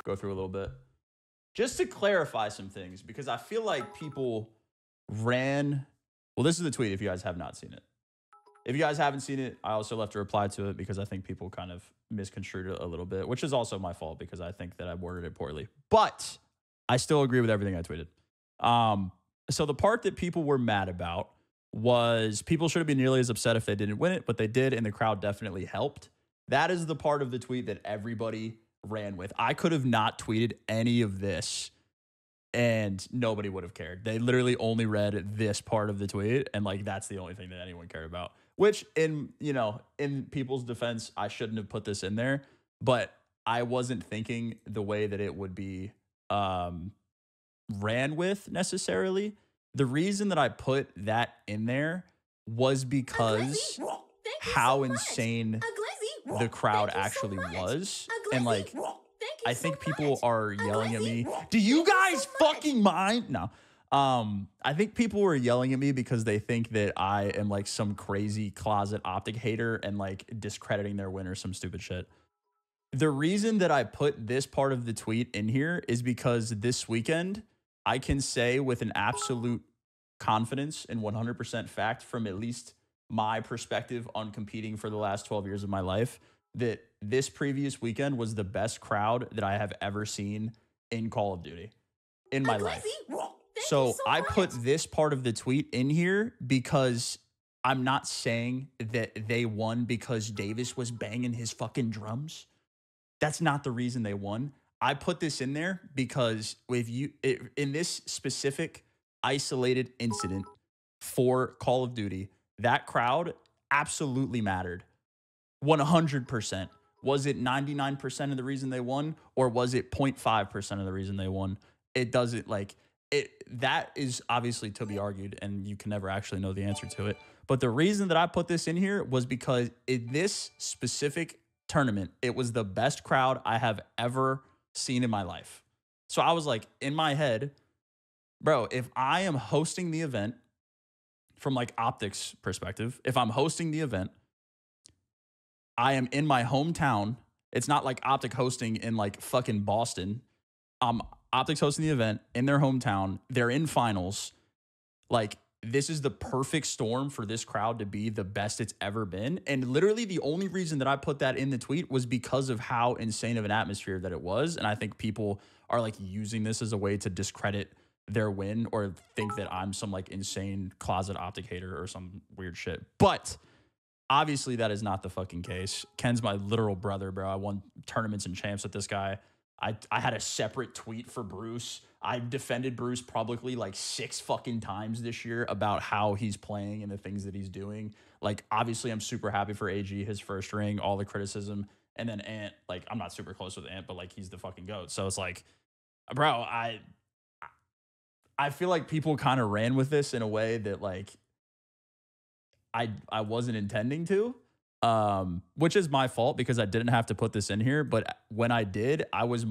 go through a little bit. Just to clarify some things, because I feel like people ran... Well, this is the tweet if you guys have not seen it. If you guys haven't seen it, I also left a reply to it because I think people kind of misconstrued it a little bit, which is also my fault because I think that I worded it poorly. But I still agree with everything I tweeted. So the part that people were mad about was people shouldn't be nearly as upset if they didn't win it, but they did, and the crowd definitely helped. That is the part of the tweet that everybody ran with. I could have not tweeted any of this and nobody would have cared. They literally only read this part of the tweet, and like that's the only thing that anyone cared about. Which in people's defense, I shouldn't have put this in there, but I wasn't thinking the way that it would be ran with necessarily. The reason that I put that in there was because how insane the crowd actually was. And like, I think people are yelling at me. Do you guys fucking mind? No. I think people were yelling at me because they think that I am like some crazy closet OpTic hater and like discrediting their win or some stupid shit. The reason that I put this part of the tweet in here is because this weekend I can say with an absolute confidence and 100% fact from at least my perspective on competing for the last 12 years of my life that this previous weekend was the best crowd that I have ever seen in Call of Duty in my life. So I put this part of the tweet in here because I'm not saying that they won because Davis was banging his fucking drums. That's not the reason they won. I put this in there because in this specific isolated incident for Call of Duty, that crowd absolutely mattered. 100%. Was it 99% of the reason they won, or was it 0.5% of the reason they won? It doesn't like it. That is obviously to be argued, and you can never actually know the answer to it. But the reason that I put this in here was because in this specific tournament, it was the best crowd I have ever seen in my life. So I was like, in my head, bro, if I am hosting the event from like OpTic's perspective, if I'm hosting the event, I am in my hometown. It's not like OpTic hosting in like fucking Boston. OpTic's hosting the event in their hometown. They're in finals. Like, this is the perfect storm for this crowd to be the best it's ever been. And literally the only reason that I put that in the tweet was because of how insane of an atmosphere that it was. And I think people are like using this as a way to discredit their win or think that I'm some like insane closet OpTic hater or some weird shit. But obviously that is not the fucking case. Ken's my literal brother, bro. I won tournaments and champs with this guy. I had a separate tweet for Bruce. I defended Bruce publicly like 6 fucking times this year about how he's playing and the things that he's doing. Like, obviously, I'm super happy for AG, his first ring, all the criticism. And then Ant, like, I'm not super close with Ant, but like, he's the fucking GOAT. So it's like, bro, I feel like people kind of ran with this in a way that like I wasn't intending to. Which is my fault because I didn't have to put this in here. But when I did, I was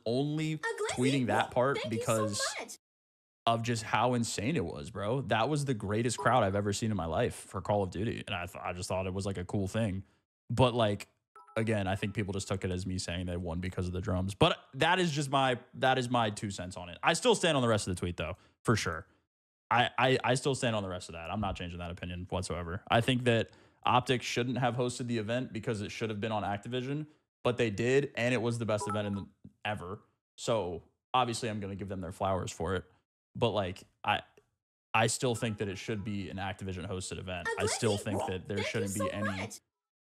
only tweeting that part because of just how insane it was, bro. That was the greatest crowd I've ever seen in my life for Call of Duty. And I just thought it was like a cool thing. But like, again, I think people just took it as me saying they won because of the drums. But that is my 2 cents on it. I still stand on the rest of the tweet though, for sure. I still stand on the rest of that. I'm not changing that opinion whatsoever. I think that OpTic shouldn't have hosted the event because it should have been on Activision, but they did, and it was the best event ever. So obviously I'm going to give them their flowers for it. But like, I still think that it should be an Activision hosted event. I still think that there shouldn't be any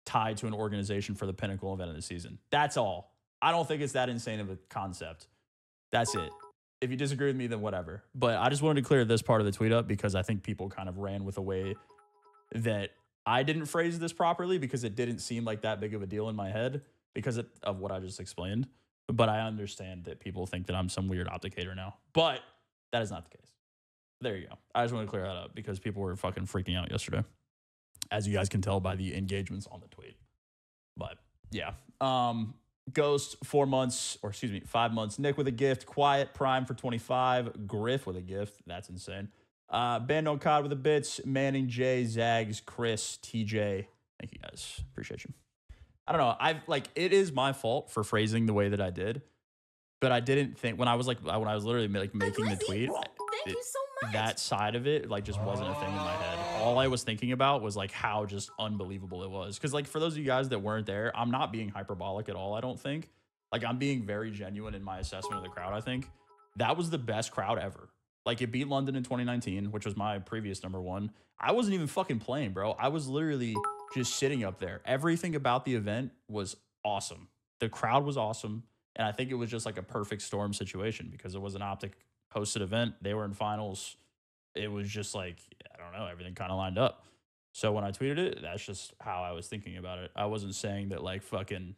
tie to an organization for the pinnacle event of the season. That's all. I don't think it's that insane of a concept. That's it. If you disagree with me, then whatever. But I just wanted to clear this part of the tweet up because I think people kind of ran with a way that I didn't phrase this properly because it didn't seem like that big of a deal in my head because of what I just explained. But I understand that people think that I'm some weird OpTic hater now. But that is not the case. There you go. I just want to clear that up because people were fucking freaking out yesterday, as you guys can tell by the engagements on the tweet. But yeah. Ghost, 4 months, or excuse me, 5 months. Nick with a gift. Quiet, Prime for 25. Griff with a gift. That's insane. Bando COD with the bits. Manning, Jay, Zags, Chris, TJ. Thank you guys. Appreciate you. I don't know. It is my fault for phrasing the way that I did. But I didn't think when I was literally like making the tweet, Thank you so much. that side of it like just wasn't a thing in my head. All I was thinking about was like how just unbelievable it was. Cause like for those of you guys that weren't there, I'm not being hyperbolic at all, I don't think. Like I'm being very genuine in my assessment of the crowd, I think. That was the best crowd ever. Like it beat London in 2019, which was my previous #1. I wasn't even fucking playing, bro. I was literally just sitting up there. Everything about the event was awesome. The crowd was awesome. And I think it was just like a perfect storm situation because it was an OpTic hosted event. They were in finals. It was just like, I don't know, everything kind of lined up. So when I tweeted it, that's just how I was thinking about it. I wasn't saying that like fucking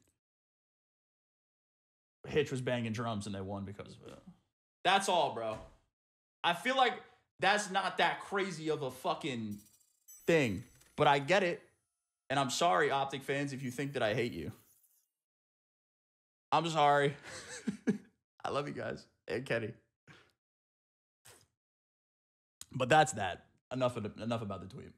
Hitch was banging drums and they won because of it. That's all, bro. I feel like that's not that crazy of a fucking thing, but I get it. And I'm sorry, OpTic fans, if you think that I hate you. I'm sorry. I love you guys. And Kenny. But that's that. Enough about the tweet.